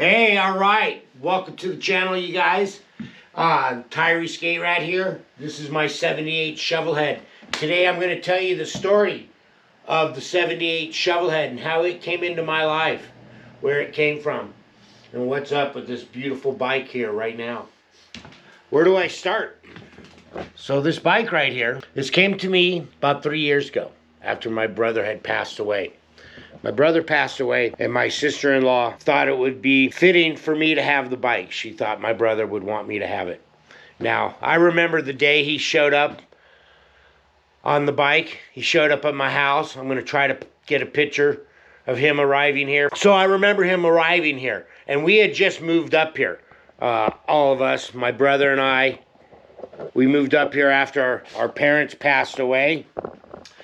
Hey, all right. Welcome to the channel, you guys. Tyree Skate Rat here. This is my 78 Shovelhead. Today I'm going to tell you the story of the 78 Shovelhead and how it came into my life, where it came from, and what's up with this beautiful bike here right now. Where do I start? So this bike right here, this came to me about 3 years ago after my brother had passed away. My brother passed away, and my sister-in-law thought it would be fitting for me to have the bike. She thought my brother would want me to have it. Now, I remember the day he showed up on the bike. He showed up at my house. I'm going to try to get a picture of him arriving here. So I remember him arriving here, and we had just moved up here. All of us, my brother and I, we moved up here after our parents passed away.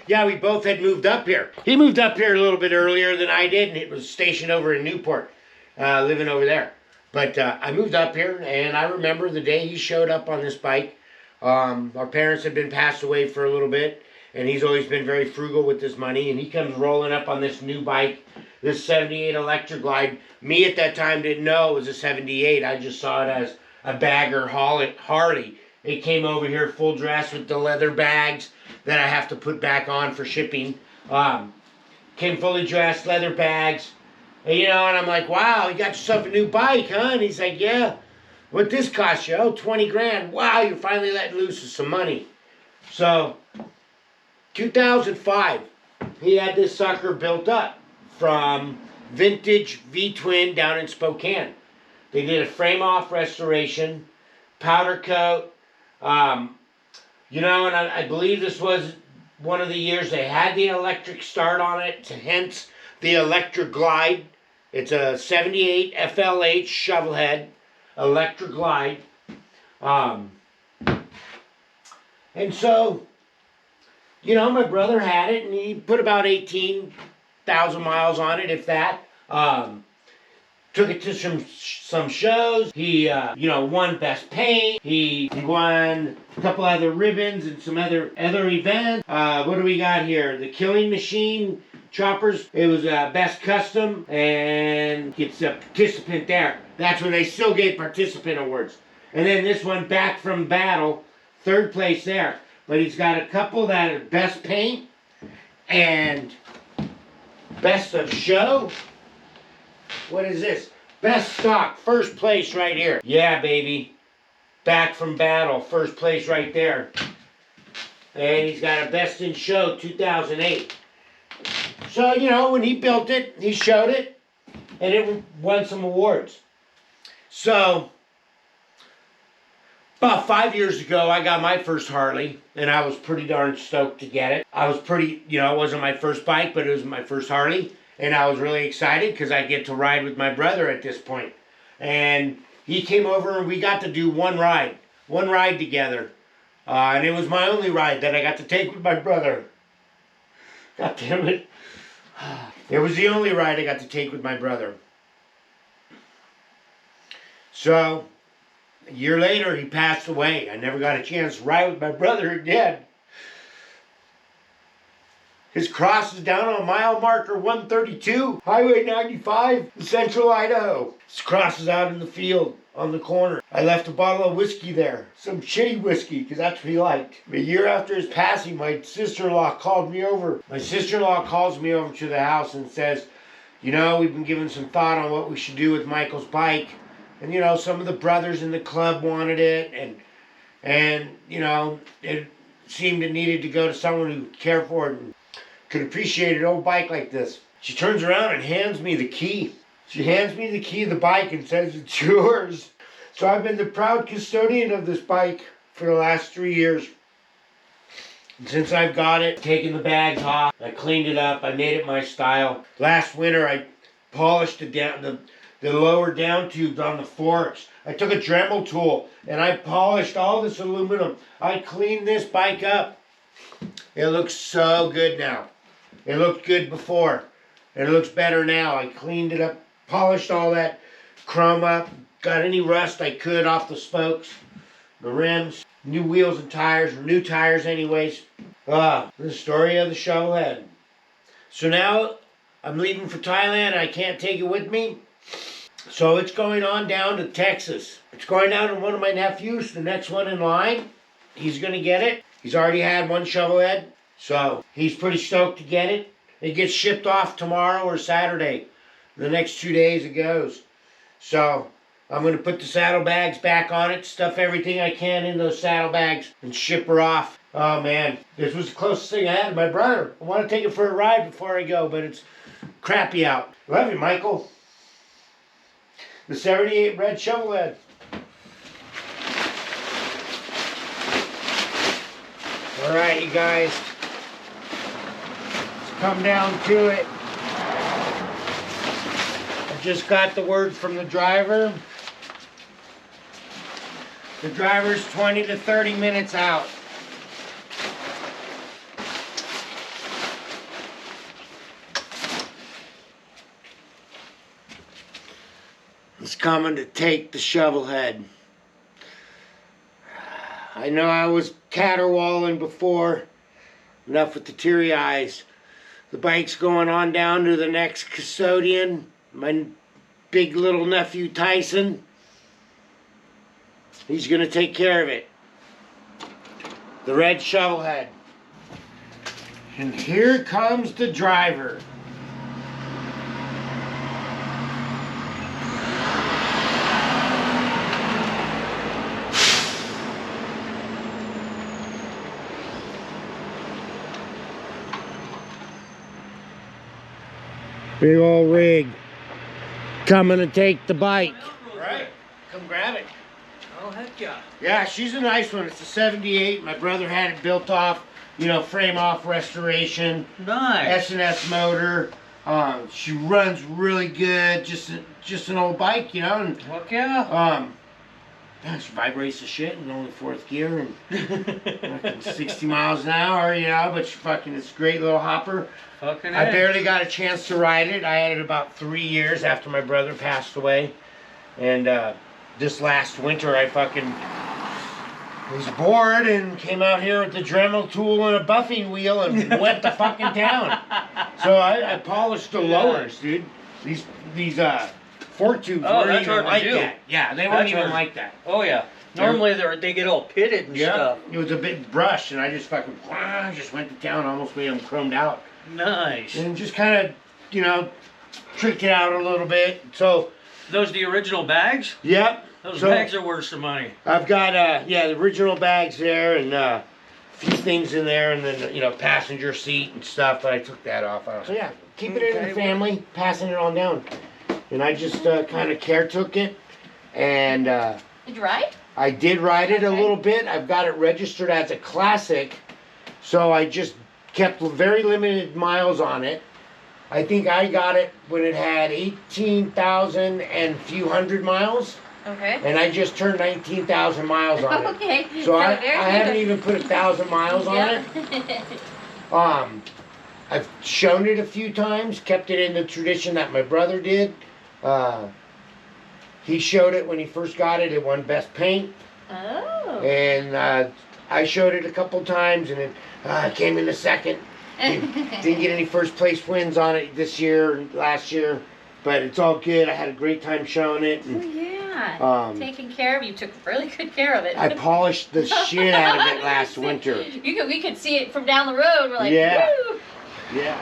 Yeah, we both had moved up here. He moved up here a little bit earlier than I did, and it was stationed over in Newport, living over there. But I moved up here, and I remember the day he showed up on this bike. Our parents had been passed away for a little bit, and he's always been very frugal with his money, and he comes rolling up on this new bike, this 78 Electra Glide. Me at that time didn't know it was a 78. I just saw it as a bagger Harley. It came over here full dress with the leather bags that I have to put back on for shipping. Came fully dressed, leather bags. And, and I'm like, wow, you got yourself a new bike, huh? And he's like, yeah. What this cost you? Oh, 20 grand. Wow, you're finally letting loose with some money. So, 2005, he had this sucker built up from Vintage V-Twin down in Spokane. They did a frame-off restoration, powder coat. And I believe this was one of the years they had the electric start on it, hence the Electra Glide. It's a 78 FLH Shovelhead Electra Glide. And so, my brother had it, and he put about 18,000 miles on it, if that. Took it to some shows. He, won Best Paint. He won a couple other ribbons and some other events. What do we got here? The Killing Machine Choppers. It was Best Custom, and it's a participant there. That's when they still gave participant awards. And then this one, Back from Battle, 3rd place there. But he's got a couple that are Best Paint and Best of Show. What is this? Best Stock, 1st place right here. Yeah, baby. Back from Battle, 1st place right there. And he's got a Best in Show, 2008. So, when he built it, he showed it, and it won some awards. So, about 5 years ago, I got my first Harley, and I was pretty darn stoked to get it. I was pretty, it wasn't my first bike, but it was my first Harley. And I was really excited because I get to ride with my brother at this point. And he came over and we got to do one ride together. And it was my only ride that I got to take with my brother. God damn it. It was the only ride I got to take with my brother. So, a year later, he passed away. I never got a chance to ride with my brother again. His cross is down on mile marker 132, Highway 95, in central Idaho. His cross is out in the field on the corner. I left a bottle of whiskey there, some shitty whiskey, because that's what he liked. A year after his passing, my sister-in-law called me over. My sister-in-law calls me over to the house and says, we've been giving some thought on what we should do with Michael's bike. And, some of the brothers in the club wanted it, and it seemed it needed to go to someone who could care for it and could appreciate an old bike like this. She turns around and hands me the key. She hands me the key of the bike and says, it's yours. So I've been the proud custodian of this bike for the last 3 years. And since I've got it, taken the bags off, I cleaned it up, I made it my style. Last winter I polished the lower down tubes on the forks. I took a Dremel tool and I polished all this aluminum. I cleaned this bike up. It looks so good now. It looked good before, and it looks better now. I cleaned it up, polished all that chrome up, got any rust I could off the spokes, the rims, new wheels and tires, or new tires anyways. The story of the Shovelhead. So now I'm leaving for Thailand, and I can't take it with me. So it's going on down to Texas. It's going down to one of my nephews, the next one in line. He's going to get it. He's already had one Shovelhead, so he's pretty stoked to get it. It gets shipped off tomorrow or Saturday. The next 2 days it goes. So I'm going to put the saddlebags back on it, stuff everything I can in those saddlebags, and ship her off. Oh man, this was the closest thing I had to my brother. I want to take it for a ride before I go, but it's crappy out. Love you, Michael. The 78 Red Shovelhead. Alright, you guys. Let's come down to it. I just got the word from the driver. The driver's 20 to 30 minutes out. He's coming to take the Shovelhead. I know I was caterwauling before. Enough with the teary eyes. The bike's going on down to the next custodian. My big little nephew Tyson. He's going to take care of it. The Red Shovelhead. And here comes the driver. Big old rig. Coming to take the bike. Right. Come grab it. Oh, heck yeah. Yeah, she's a nice one. It's a 78. My brother had it built off, you know, frame off restoration. Nice. S&S motor. She runs really good. Just an old bike, you know. And, Heck yeah. yeah, she vibrates the shit in only 4th gear and 60 miles an hour, you know, but she fucking, it's a great little hopper. Fucking I barely got a chance to ride it. I had it about 3 years after my brother passed away. And this last winter I fucking was bored and came out here with the Dremel tool and a buffing wheel and went to fucking town. So I polished the lowers, dude. These fork tubes weren't even like that. Yeah, they weren't even like that. Oh yeah. Normally they get all pitted and stuff. It was a big brush, and I just fucking just went to town, almost made them chromed out. Nice. And just kind of, you know, tricked it out a little bit. So those the original bags? Yep. Those bags are worth some money. I've got yeah, the original bags there, and a few things in there, and then, you know, passenger seat and stuff, but I took that off. So yeah, keep it in the family, passing it on down. And I just kind of caretook it, and did you ride? I did ride it a little bit. I've got it registered as a classic, so I just kept very limited miles on it. I think I got it when it had 18,000 and a few hundred miles. Okay. And I just turned 19,000 miles on it. Okay. So I haven't even put 1,000 miles on it. I've shown it a few times, kept it in the tradition that my brother did. He showed it when he first got it. It won Best Paint. Oh. And I showed it a couple times, and it came in second. Didn't get any first place wins on it this year and last year, but it's all good. I had a great time showing it. And, oh yeah. Taking care of it. You took really good care of it. I polished the shit out of it last winter. We could see it from down the road. We're like, yeah. woo! Yeah.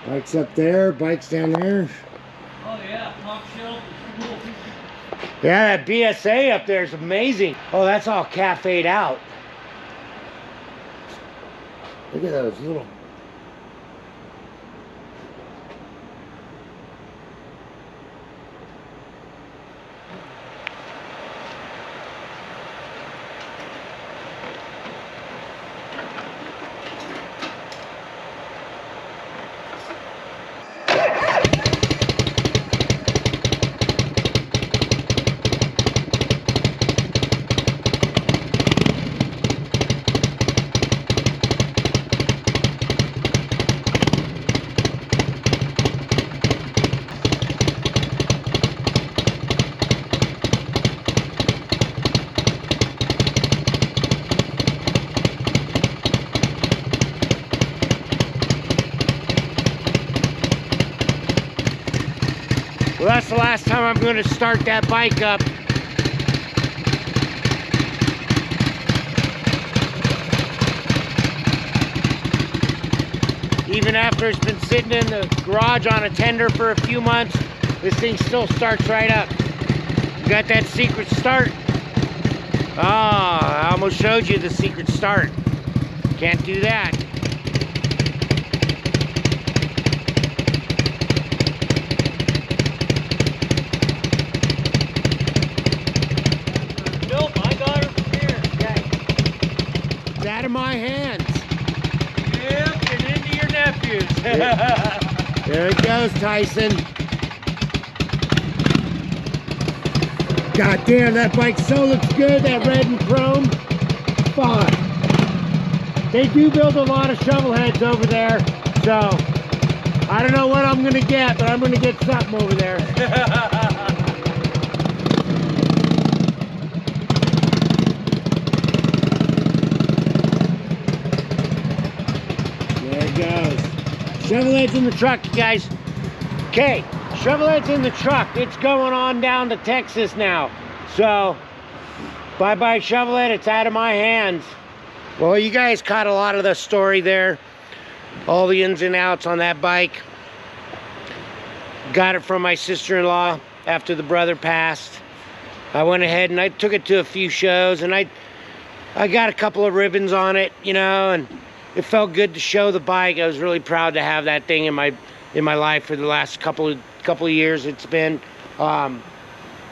Bike's up there, bike's down there. Oh yeah, top shelf is cool. Yeah, that BSA up there is amazing. Oh, that's all cafe'd out. Look at those little... Well, that's the last time I'm going to start that bike up. Even after it's been sitting in the garage on a tender for a few months, this thing still starts right up. Got that secret start. Ah, I almost showed you the secret start. Can't do that. Nope, I got her from here. Okay. It's out of my hands. Yep, and into your nephews. There it goes, Tyson. God damn, that bike so looks good, that red and chrome. Fuck. They do build a lot of shovelheads over there, so I don't know what I'm gonna get, but I'm gonna get something over there. There it goes. Shovelhead's in the truck, you guys. Okay, Shovelhead's in the truck. It's going on down to Texas now. So, bye-bye Shovelhead, it's out of my hands. Well, you guys caught a lot of the story there. All the ins and outs on that bike. Got it from my sister-in-law after the brother passed. I went ahead and I took it to a few shows, and I got a couple of ribbons on it, you know, and it felt good to show the bike. I was really proud to have that thing in my life for the last couple of years it's been.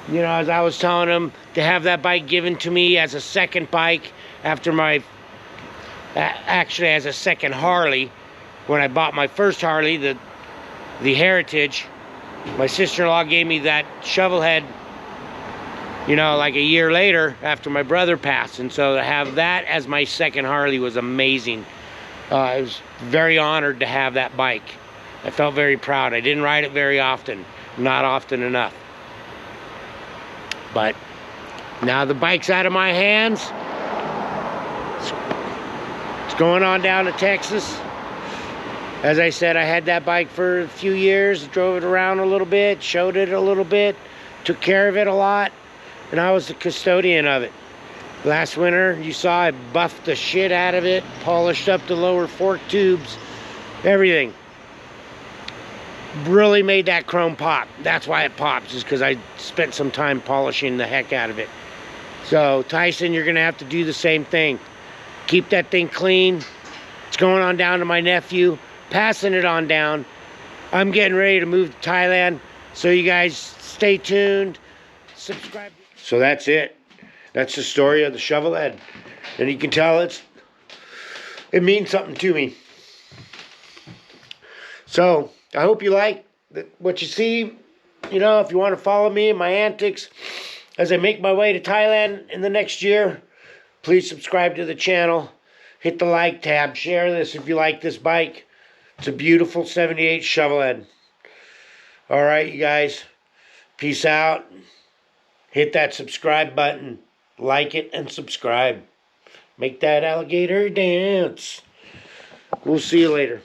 You know, as I was telling him, to have that bike given to me as a second bike after my, actually as a second Harley, when I bought my first Harley, the Heritage, my sister-in-law gave me that Shovelhead, you know, like a year later after my brother passed. And so to have that as my second Harley was amazing. I was very honored to have that bike. I felt very proud. I didn't ride it very often, not often enough. But now the bike's out of my hands. It's going on down to Texas. As I said, I had that bike for a few years, drove it around a little bit, showed it a little bit, took care of it a lot, and I was the custodian of it. Last winter, you saw I buffed the shit out of it, polished up the lower fork tubes, everything. Really made that chrome pop. That's why it pops, is because I spent some time polishing the heck out of it. So, Tyson, you're going to have to do the same thing. Keep that thing clean. It's going on down to my nephew, passing it on down. I'm getting ready to move to Thailand, so you guys stay tuned. Subscribe. So that's it. That's the story of the Shovelhead. And you can tell it means something to me. So, I hope you like what you see. You know, if you want to follow me and my antics as I make my way to Thailand in the next year, please subscribe to the channel. Hit the like tab. Share this if you like this bike. It's a beautiful 78 Shovelhead. Alright, you guys. Peace out. Hit that subscribe button. Like it and subscribe. Make that alligator dance. We'll see you later.